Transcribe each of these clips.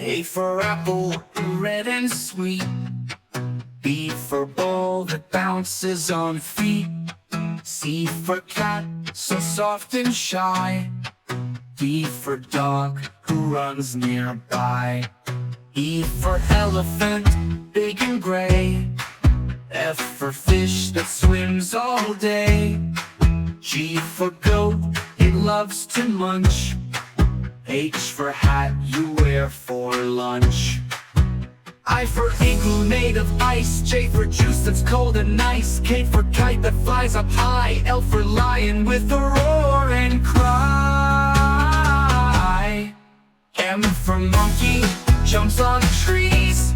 A for apple, red and sweet. B for ball that bounces on feet. C for cat, so soft and shy. D for dog, who runs nearby. E for elephant, big and gray. F for fish that swims all day. G for goat, it loves to munch. H for hat, you wear for lunch. I for igloo made of ice. J for juice that's cold and nice. K for kite that flies up high. L for lion with a roar and cry. M for monkey, jumps on trees.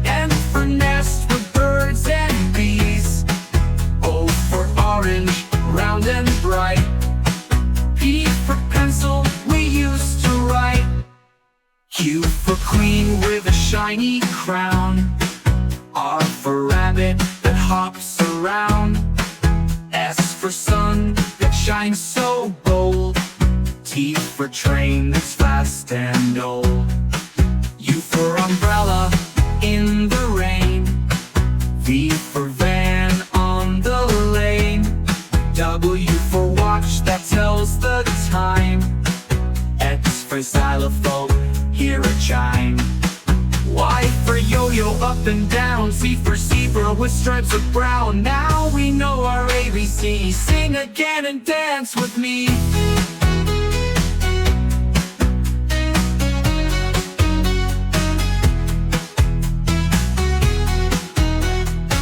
N for nest with birds and bees. O for orange, round and bright. P for pencil, we used to write. Q for queen with a shiny crown. R for rabbit that hops around. S for sun that shines so bold. T for train that's fast and old. U for umbrella in the rain. V for van on the lane. W for watch that tells the time. X for xylophone, hear a chime. Y for yo-yo up and down. Z for zebra with stripes of brown. Now we know our ABC. Sing again and dance with me.